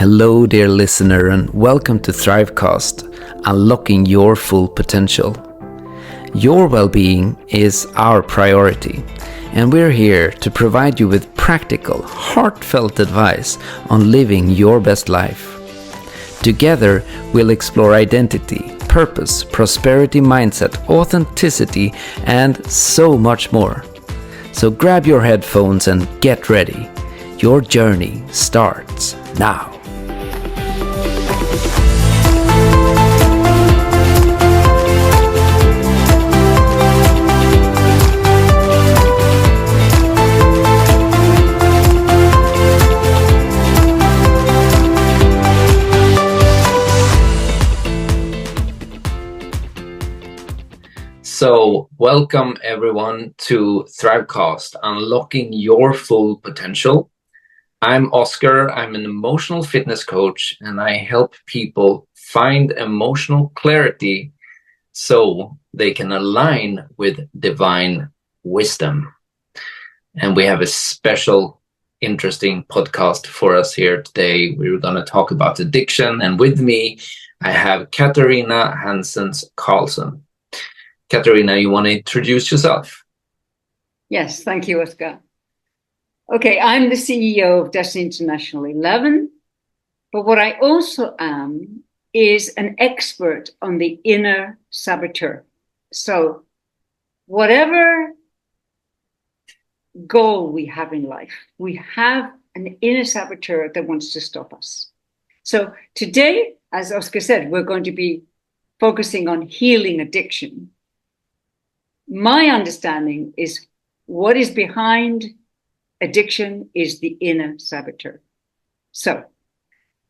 Hello, dear listener, and welcome to ThriveCast, unlocking your full potential. Your well-being is our priority, and we're here to provide you with practical, heartfelt advice on living your best life. Together, we'll explore identity, purpose, prosperity mindset, authenticity, and so much more. So grab your headphones and get ready. Your journey starts now. So, welcome everyone to ThriveCast, Unlocking Your Full Potential. I'm Oscar, I'm an emotional fitness coach, and I help people find emotional clarity so they can align with divine wisdom. And we have a special, interesting podcast for us here today. We're going to talk about addiction, and with me, I have Katarina Hansen-Carlson. Katarina, you want to introduce yourself? Yes, thank you, Oscar. Okay, I'm the CEO of Destiny International 11, but what I also am is an expert on the inner saboteur. So whatever goal we have in life, we have an inner saboteur that wants to stop us. So today, as Oscar said, we're going to be focusing on healing addiction. My understanding is what is behind addiction is the inner saboteur. So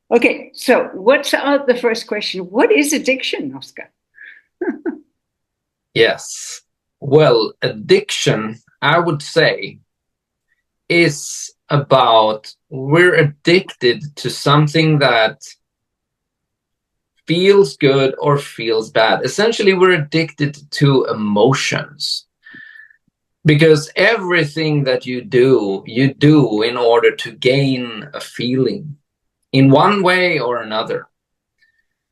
what's the first question? What is addiction, Oscar? Yes. Well, addiction, I would say, is about we're addicted to something that feels good or feels bad. Essentially, we're addicted to emotions. Because everything that you do in order to gain a feeling in one way or another.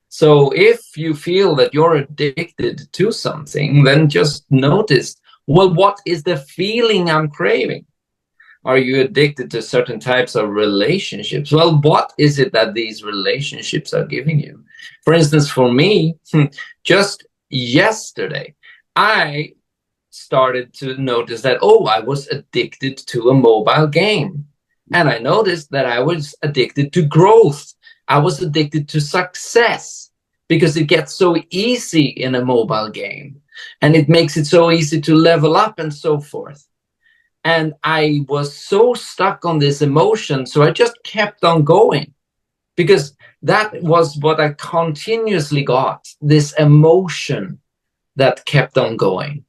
So if you feel that you're addicted to something, then just notice, well, what is the feeling I'm craving? Are you addicted to certain types of relationships? Well, what is it that these relationships are giving you? For instance, for me, just yesterday, I started to notice that, I was addicted to a mobile game. And I noticed that I was addicted to growth. I was addicted to success because it gets so easy in a mobile game. And it makes it so easy to level up and so forth. And I was so stuck on this emotion, so I just kept on going because that was what I continuously got, this emotion that kept on going.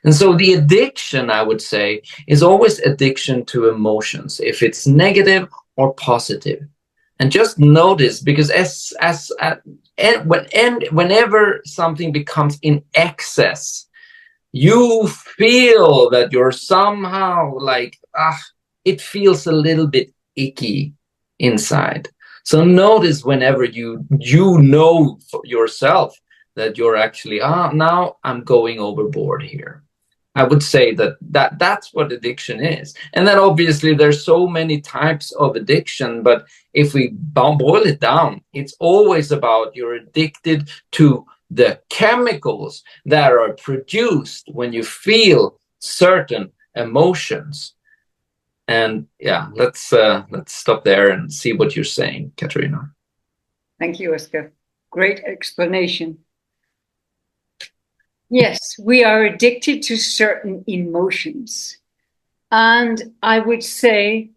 And so the addiction, I would say, is always addiction to emotions, if it's negative or positive. And just notice, because whenever something becomes in excess, you feel that you're somehow like, it feels a little bit icky inside. So notice whenever you know for yourself that you're actually, now I'm going overboard here. I would say that's what addiction is. And then obviously there's so many types of addiction, but if we boil it down, it's always about you're addicted to the chemicals that are produced when you feel certain emotions. And yeah, let's stop there and see what you're saying, Katarina. Thank you, Oscar. Great explanation. Yes, we are addicted to certain emotions. And I would say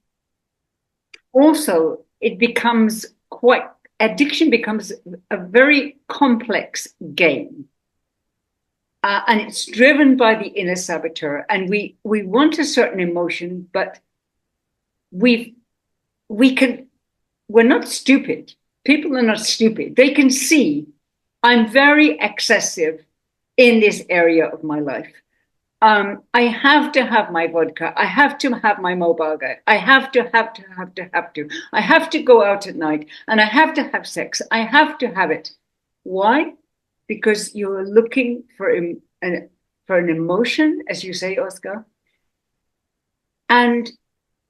also addiction becomes a very complex game. And it's driven by the inner saboteur. And we want a certain emotion, but we're not stupid. People are not stupid. They can see I'm very excessive in this area of my life. I have to have my vodka. I have to have my mobile guy. I have to. I have to go out at night and I have to have sex. I have to have it. Why? Because you're looking for an emotion, as you say, Oscar. And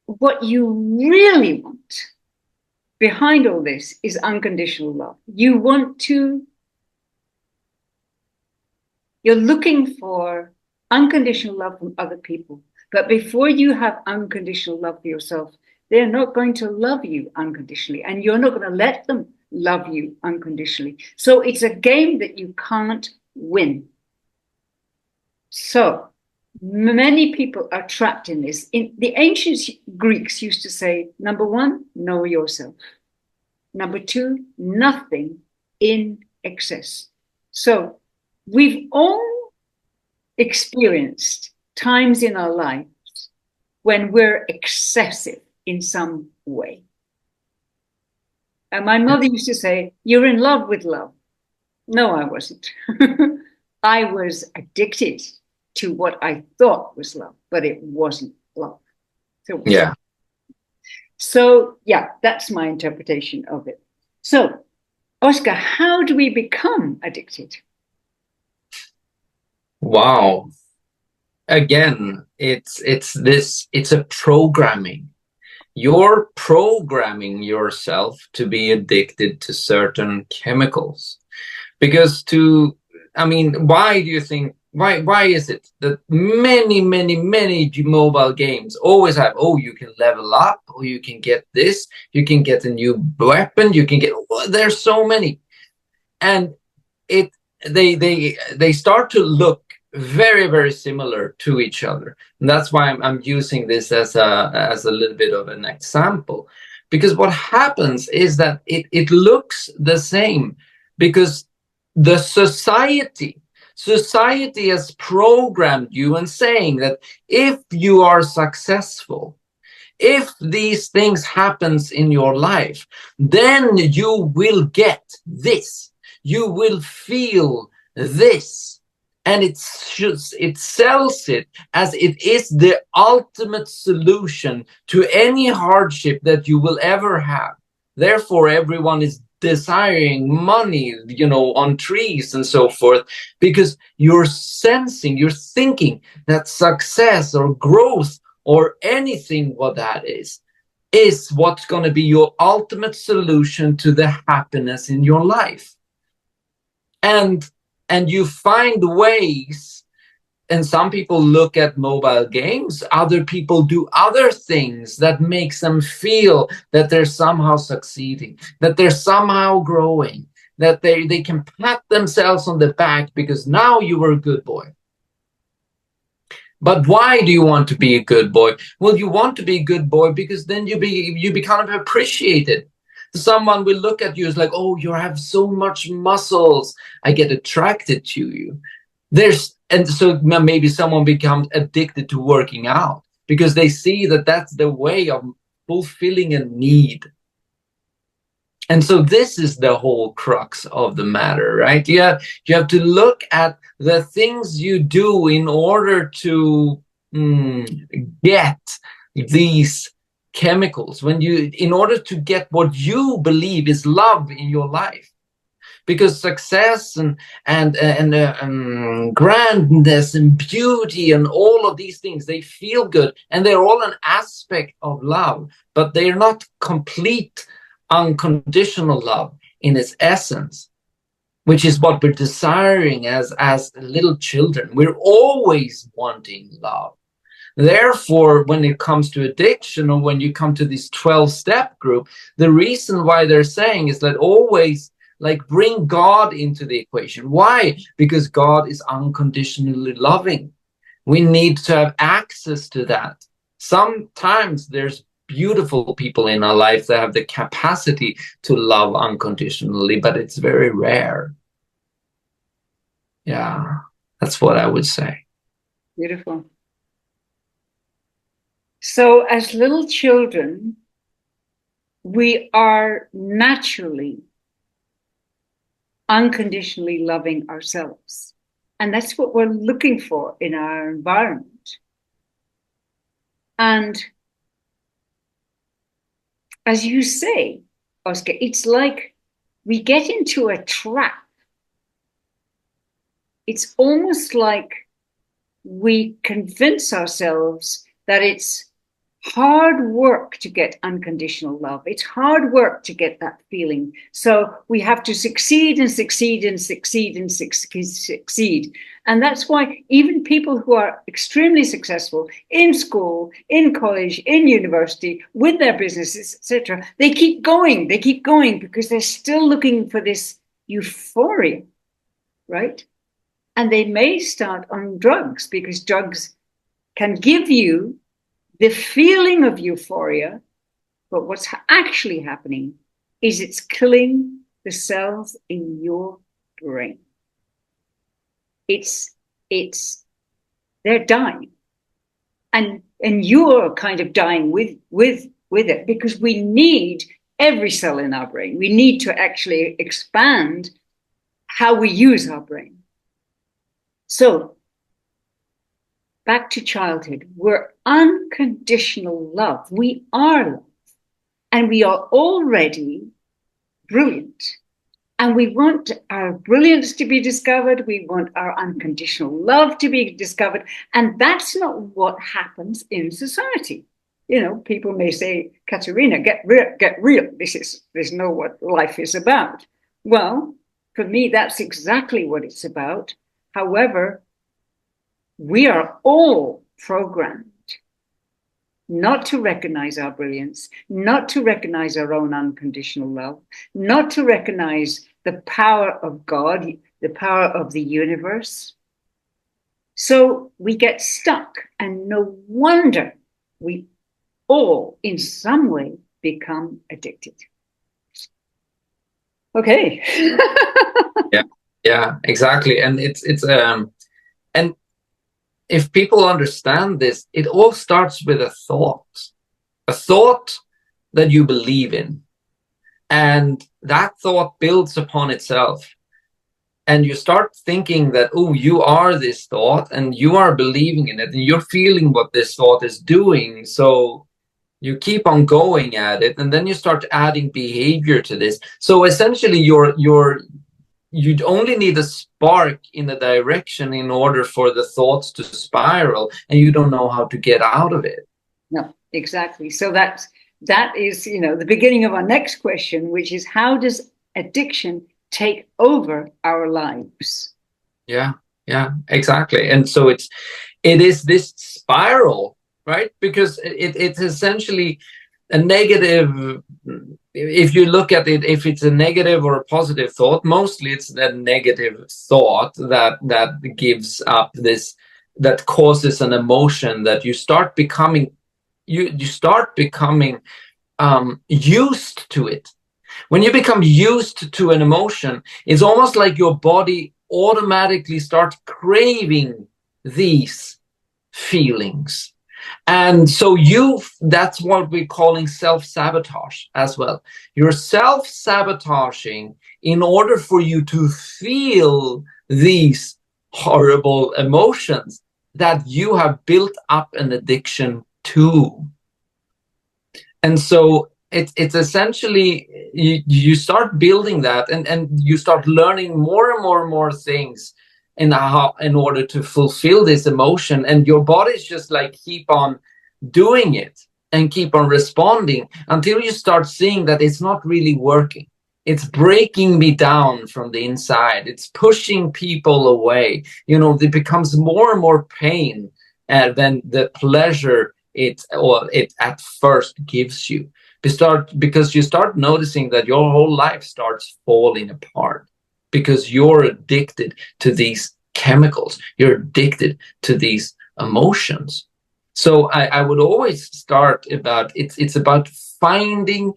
what you really want behind all this is unconditional love. You're looking for unconditional love from other people. But before you have unconditional love for yourself, they're not going to love you unconditionally, and you're not going to let them love you unconditionally. So it's a game that you can't win. So many people are trapped in this. In the ancient Greeks used to say, number one, know yourself. Number two, nothing in excess. So we've all experienced times in our lives when we're excessive in some way. And my mother used to say, you're in love with love. No, I wasn't. I was addicted to what I thought was love, but it wasn't love. So yeah, that's my interpretation of it. So, Oscar, how do we become addicted? Wow. Again, it's a programming. You're programming yourself to be addicted to certain chemicals. Because why do you think, why is it that many mobile games always have, oh, you can level up, or you can get this, you can get a new weapon, you can get, there's so many. And they start to look very similar to each other, and that's why I'm using this as a little bit of an example, because what happens is that it looks the same because the society has programmed you and saying that if you are successful, if these things happens in your life, then you will get this, you will feel this, and it sells it as it is the ultimate solution to any hardship that you will ever have. Therefore, everyone is desiring money, on trees and so forth, because you're thinking that success or growth or anything what that is what's going to be your ultimate solution to the happiness in your life. And you find ways, and some people look at mobile games, other people do other things that makes them feel that they're somehow succeeding, that they're somehow growing, that they can pat themselves on the back because now you were a good boy. But why do you want to be a good boy? Well, you want to be a good boy because then you become appreciated. Someone will look at you as like, oh, you have so much muscles, I get attracted to you. And so maybe someone becomes addicted to working out because they see that that's the way of fulfilling a need. And so this is the whole crux of the matter, right? You have to look at the things you do in order to get these chemicals, in order to get what you believe is love in your life. Because success and grandness and beauty and all of these things, they feel good and they're all an aspect of love, but they're not complete unconditional love in its essence, which is what we're desiring as little children. We're always wanting love. Therefore, when it comes to addiction, or when you come to this 12-step group, the reason why they're saying is that always bring God into the equation. Why? Because God is unconditionally loving. We need to have access to that. Sometimes there's beautiful people in our life that have the capacity to love unconditionally, but it's very rare. Yeah, that's what I would say. Beautiful. So as little children, we are naturally unconditionally loving ourselves. And that's what we're looking for in our environment. And as you say, Oscar, it's like we get into a trap. It's almost like we convince ourselves that it's hard work to get unconditional love. It's hard work to get that feeling. So we have to succeed and succeed and succeed and succeed. And that's why even people who are extremely successful in school, in college, in university, with their businesses, etc., they keep going because they're still looking for this euphoria, right? And they may start on drugs because drugs can give you the feeling of euphoria, but what's actually happening is it's killing the cells in your brain. They're dying. And you're kind of dying with it because we need every cell in our brain. We need to actually expand how we use our brain. So, back to childhood, we're unconditional love. We are love. And we are already brilliant. And we want our brilliance to be discovered. We want our unconditional love to be discovered. And that's not what happens in society. You know, people may say, Katerina, get real. This is not what life is about. Well, for me, that's exactly what it's about. However, we are all programmed not to recognize our brilliance, not to recognize our own unconditional love, not to recognize the power of God, the power of the universe. So we get stuck, and no wonder we all, in some way, become addicted. Okay. Yeah, exactly. And and if people understand this, it all starts with a thought that you believe in. And that thought builds upon itself. And you start thinking that, oh, you are this thought and you are believing in it and you're feeling what this thought is doing. So you keep on going at it, and then you start adding behavior to this. So essentially you'd only need a spark in a direction in order for the thoughts to spiral, and you don't know how to get out of it. No, exactly. So that is, the beginning of our next question, which is, how does addiction take over our lives? Yeah, exactly. And so it is this spiral, right? Because it's essentially a negative. If you look at it, if it's a negative or a positive thought, mostly it's that negative thought that gives up this, that causes an emotion that you start becoming, you start becoming used to it. When you become used to an emotion, it's almost like your body automatically starts craving these feelings. And so that's what we're calling self-sabotage as well. You're self-sabotaging in order for you to feel these horrible emotions that you have built up an addiction to. And so it's essentially, you start building that, and you start learning more and more things in order to fulfill this emotion, and your body's just like keep on doing it and keep on responding until you start seeing that it's not really working. It's breaking me down from the inside. It's pushing people away. It becomes more and more pain than the pleasure it at first gives you. Because you start noticing that your whole life starts falling apart. Because you're addicted to these chemicals. You're addicted to these emotions. So I would always start about, it's about finding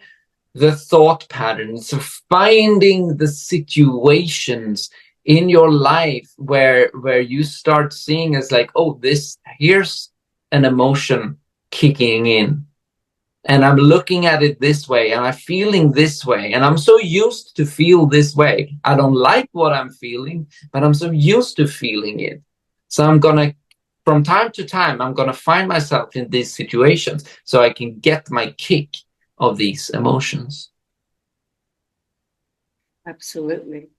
the thought patterns, finding the situations in your life where you start seeing as like, oh, here's an emotion kicking in. and I'm looking at it this way, and I'm feeling this way, and I'm so used to feel this way. I don't like what I'm feeling, but I'm so used to feeling it. So I'm gonna, from time to time, I'm gonna find myself in these situations so I can get my kick of these emotions. Absolutely.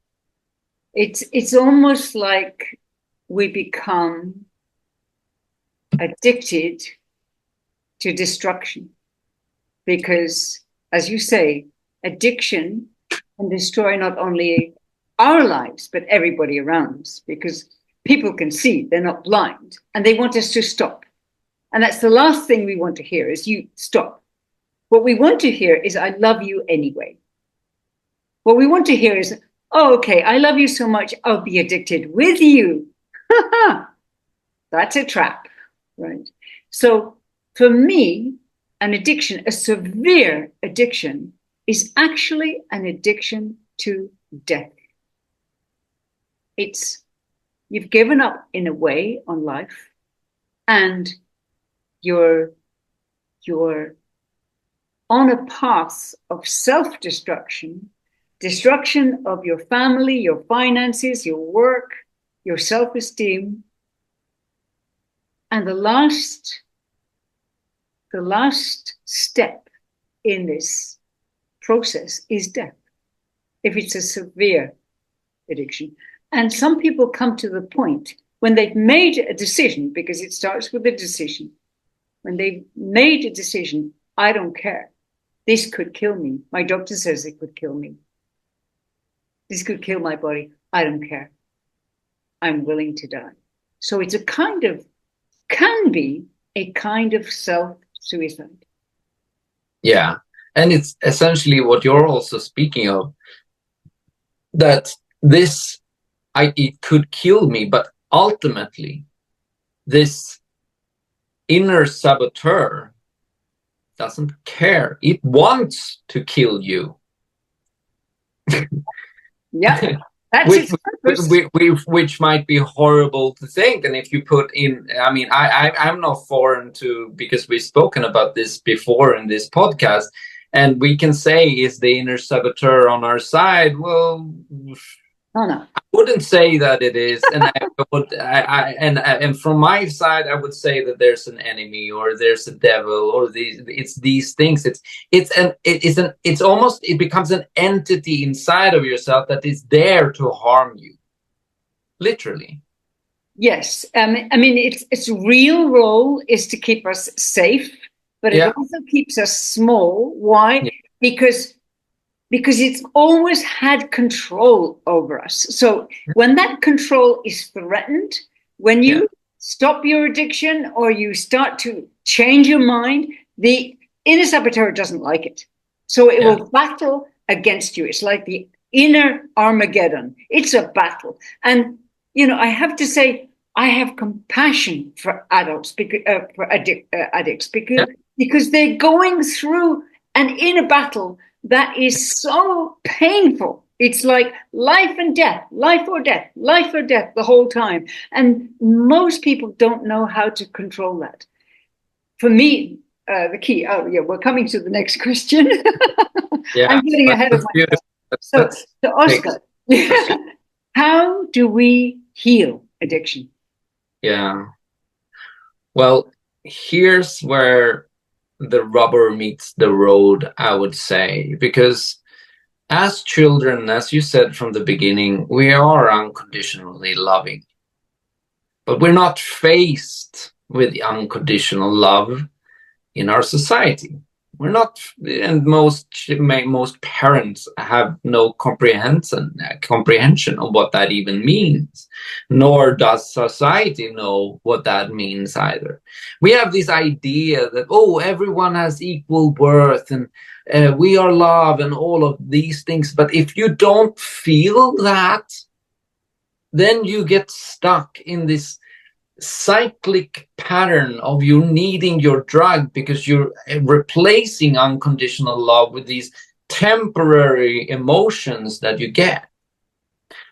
It's almost like we become addicted to destruction because, as you say, addiction can destroy not only our lives but everybody around us, because people can see, they're not blind, and they want us to stop. And that's the last thing we want to hear, is you stop. What we want to hear is, I love you anyway. What we want to hear is, oh, okay, I love you so much, I'll be addicted with you. That's a trap, right? So for me, an addiction, a severe addiction, is actually an addiction to death. It's, you've given up in a way on life, and you're on a path of self-destruction, destruction of your family, your finances, your work, your self-esteem. And the last step in this process is death, if it's a severe addiction. And some people come to the point when they've made a decision, because it starts with a decision. When they've made a decision, I don't care. This could kill me. My doctor says it could kill me. This could kill my body. I don't care. I'm willing to die. So it's a kind of, can be a kind of self-suicide. Yeah. And it's essentially what you're also speaking of, that this, it could kill me, but ultimately this inner saboteur doesn't care. It wants to kill you. Yeah, that's its purpose. Which might be horrible to think. And if you put in, I mean, I'm not foreign to, because we've spoken about this before in this podcast, and we can say, is the inner saboteur on our side? Well, oh, no. I wouldn't say that it is, and and from my side, I would say that there's an enemy, or there's a devil, or it's these things. It's almost, it becomes an entity inside of yourself that is there to harm you, literally. Yes, I mean its real role is to keep us safe, but it also keeps us small. Why? Yeah. Because it's always had control over us. So when that control is threatened, when you stop your addiction or you start to change your mind, the inner saboteur doesn't like it. So it will battle against you. It's like the inner Armageddon. It's a battle. And, you know, I have to say, I have compassion for adults, for addicts, because they're going through an inner battle that is so painful. It's like life and death, life or death, life or death the whole time. And most people don't know how to control that. For me, the key, we're coming to the next question. I'm getting ahead of myself. So Oscar, how do we heal addiction? Yeah. Well, here's where the rubber meets the road, I would say, because as children, as you said from the beginning, we are unconditionally loving, but we're not faced with unconditional love in our society. We're not, and most parents have no comprehension of what that even means, nor does society know what that means either. We have this idea that, oh, everyone has equal worth, and we are love, and all of these things. But if you don't feel that, then you get stuck in this cyclic pattern of you needing your drug, because you're replacing unconditional love with these temporary emotions that you get.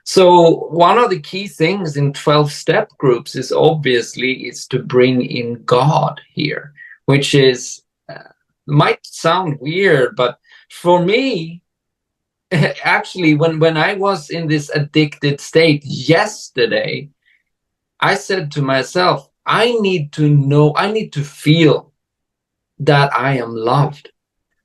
So one of the key things in 12-step groups is to bring in God here, which is might sound weird, but for me, actually, when I was in this addicted state yesterday, I said to myself, I need to feel that I am loved.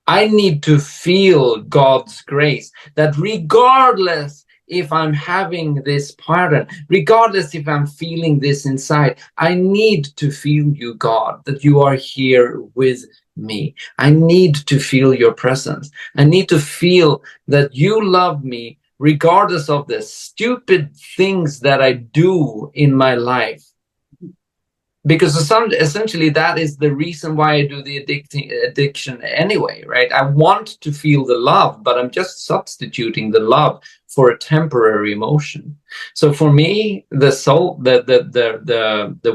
I need to feel God's grace, that regardless if I'm having this pattern, regardless if I'm feeling this inside, I need to feel you, God, that you are here with me. I need to feel your presence. I need to feel that you love me regardless of the stupid things that I do in my life. Because essentially that is the reason why I do the addiction anyway, right? I want to feel the love, but I'm just substituting the love for a temporary emotion. So for me, the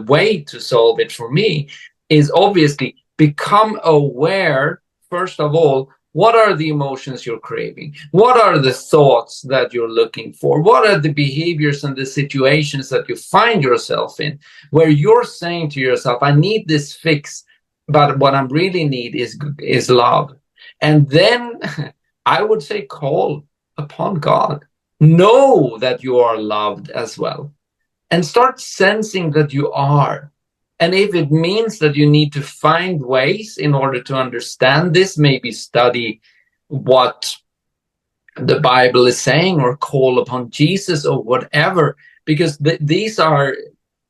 way to solve it for me is obviously become aware, first of all, what are the emotions you're craving? What are the thoughts that you're looking for? What are the behaviors and the situations that you find yourself in, where you're saying to yourself, I need this fix, but what I really need is love. And then I would say call upon God. Know that you are loved as well. And start sensing that you are. And if it means that you need to find ways in order to understand this, maybe study what the Bible is saying or call upon Jesus or whatever, because these are,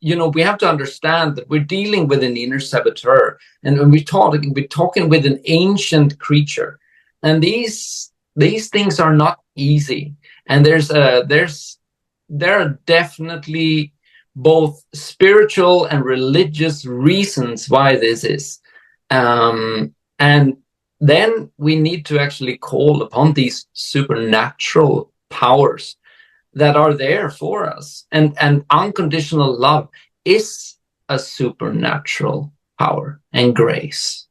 we have to understand that we're dealing with an inner saboteur, and when we're talking with an ancient creature, and these things are not easy, and there are definitely both spiritual and religious reasons why this is, and then we need to actually call upon these supernatural powers that are there for us. And unconditional love is a supernatural power and grace.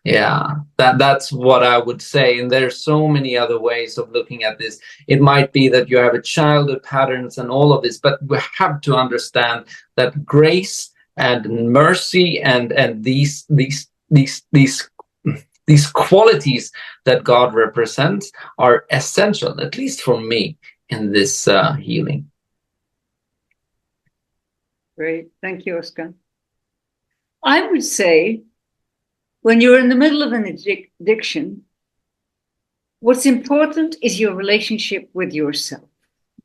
Yeah, that's what I would say. And there's so many other ways of looking at this. It might be that you have a childhood patterns and all of this, but we have to understand that grace and mercy and these qualities that God represents are essential, at least for me, in this healing. Great. Thank you, Oscar. I would say when you're in the middle of an addiction, what's important is your relationship with yourself,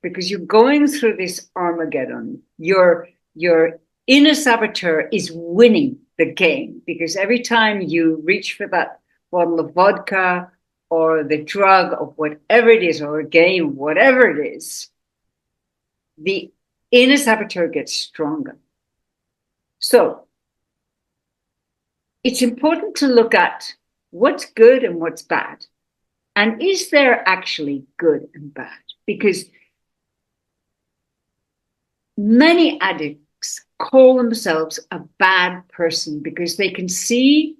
because you're going through this Armageddon. Your inner saboteur is winning the game, because every time you reach for that bottle of vodka or the drug or whatever it is, or a game, whatever it is, the inner saboteur gets stronger. So it's important to look at what's good and what's bad. And is there actually good and bad? Because many addicts call themselves a bad person because they can see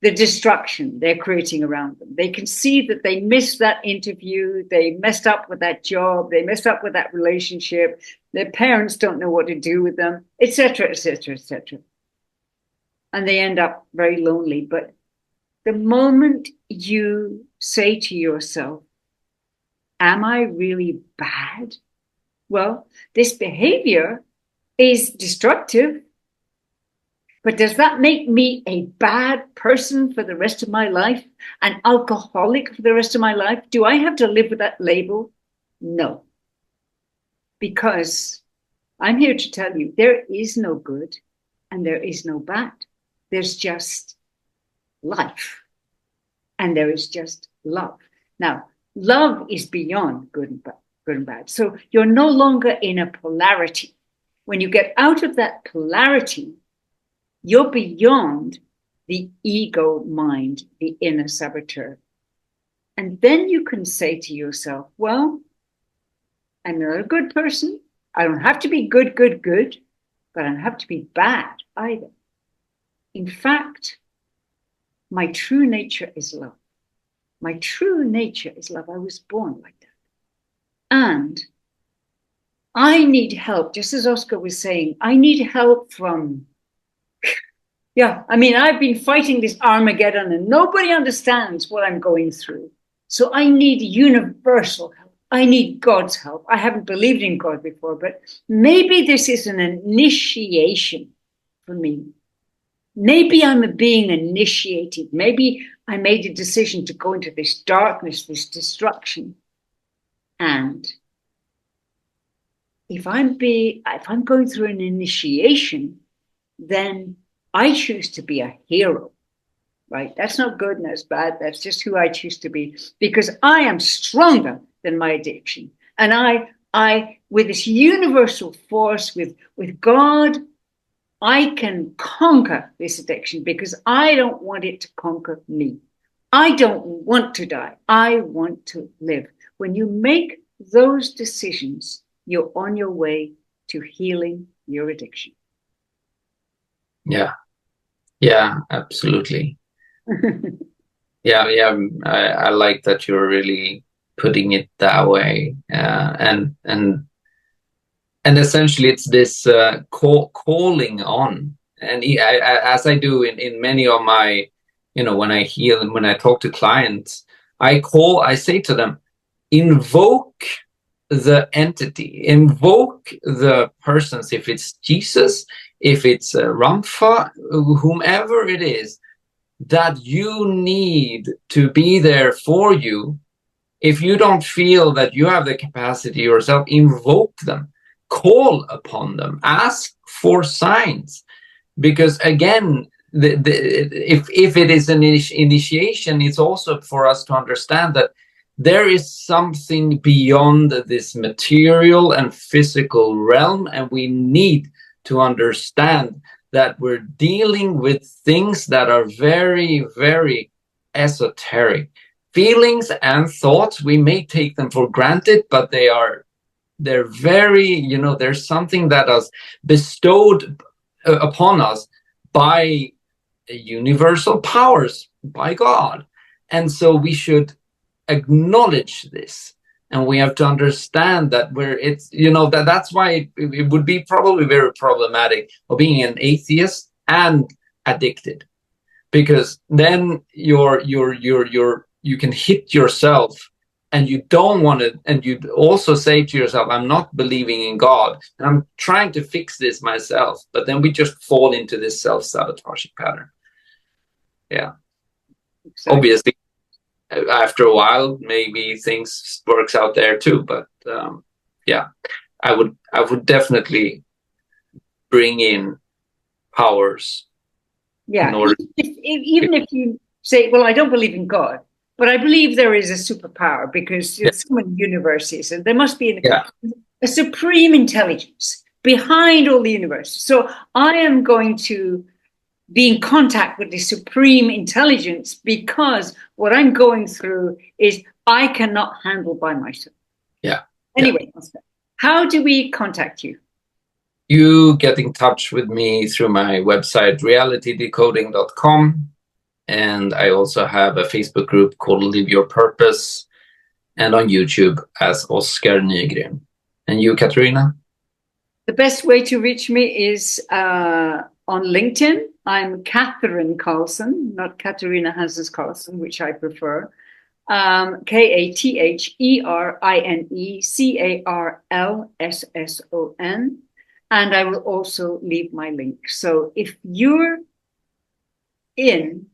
the destruction they're creating around them. They can see that they missed that interview, they messed up with that job, they messed up with that relationship, their parents don't know what to do with them, etc., etc., etc. And they end up very lonely. But the moment you say to yourself, am I really bad? Well, this behavior is destructive, but does that make me a bad person for the rest of my life? An alcoholic for the rest of my life? Do I have to live with that label? No. Because I'm here to tell you, there is no good and there is no bad. There's just life. And there is just love. Now, love is beyond good and bad. So you're no longer in a polarity. When you get out of that polarity, you're beyond the ego mind, the inner saboteur. And then you can say to yourself, well, I'm not a good person. I don't have to be good, but I don't have to be bad either. In fact, my true nature is love. My true nature is love. I was born like that. And I need help, just as Oscar was saying, I need help from Yeah, I mean, I've been fighting this Armageddon and nobody understands what I'm going through. So I need universal help. I need God's help. I haven't believed in God before, but maybe this is an initiation for me. Maybe I'm being initiated. Maybe I made a decision to go into this darkness, this destruction. And if I'm going through an initiation, then I choose to be a hero, right? That's not good and that's bad. That's just who I choose to be because I am stronger than my addiction. And I, with this universal force, with God, I can conquer this addiction because I don't want it to conquer me. I don't want to die. I want to live. When you make those decisions, you're on your way to healing your addiction. Yeah. Yeah, absolutely. Yeah, I like that you're really putting it that way, and essentially it's this calling on, and as I do in many of my, when I heal and when I talk to clients, I say to them, invoke the entity, invoke the persons, if it's Jesus, if it's Ramfa, whomever it is, that you need to be there for you. If you don't feel that you have the capacity yourself, invoke them, call upon them, ask for signs. Because again, if it is an initiation, it's also for us to understand that there is something beyond this material and physical realm, and we need to understand that we're dealing with things that are very, very esoteric. Feelings and thoughts, we may take them for granted, but they're very, there's something that is bestowed upon us by universal powers, by God. And so we should acknowledge this. And we have to understand that that's why it would be probably very problematic of being an atheist and addicted, because then you can hit yourself, and you don't want to, and you also say to yourself, I'm not believing in God and I'm trying to fix this myself, but then we just fall into this self-sabotaging pattern. Yeah. Exactly. Obviously, after a while, maybe things works out there too. But yeah, I would definitely bring in powers. Yeah, even if you say, well, I don't believe in God, but I believe there is a superpower because there's so many universes, and there must be a supreme intelligence behind all the universe. So I am going to be in contact with the supreme intelligence because what I'm going through is I cannot handle by myself. Yeah. Anyway, how do we contact you? You get in touch with me through my website, realitydecoding.com. And I also have a Facebook group called Live Your Purpose, and on YouTube as Oskar Nygren. And you, Katarina? The best way to reach me is on LinkedIn. I'm Catherine Carlson, not Katarina Hanses Carlson, which I prefer. KatherineCarlsson. And I will also leave my link. So if you're in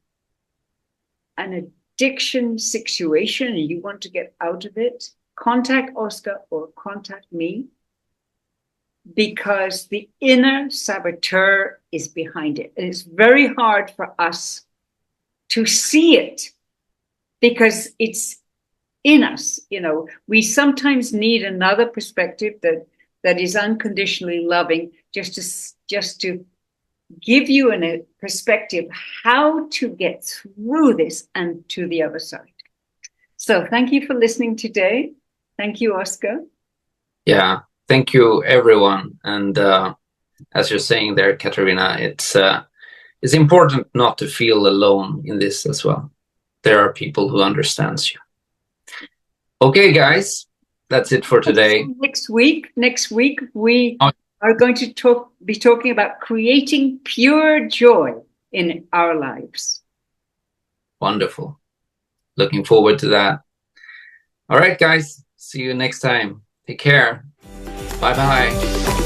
an addiction situation and you want to get out of it, contact Oskar or contact me, because the inner saboteur is behind it. And it's very hard for us to see it because it's in us. We sometimes need another perspective that is unconditionally loving, just to give you a perspective how to get through this and to the other side. So thank you for listening today. Thank you, Oskar. Yeah, thank you, everyone. And as you're saying there, Katarina, it's important not to feel alone in this as well. There are people who understands you. Okay, guys, that's it for today. Next week, we are going to be talking about creating pure joy. in our lives. Wonderful. Looking forward to that. All right, guys. See you next time. Take care. Bye-bye.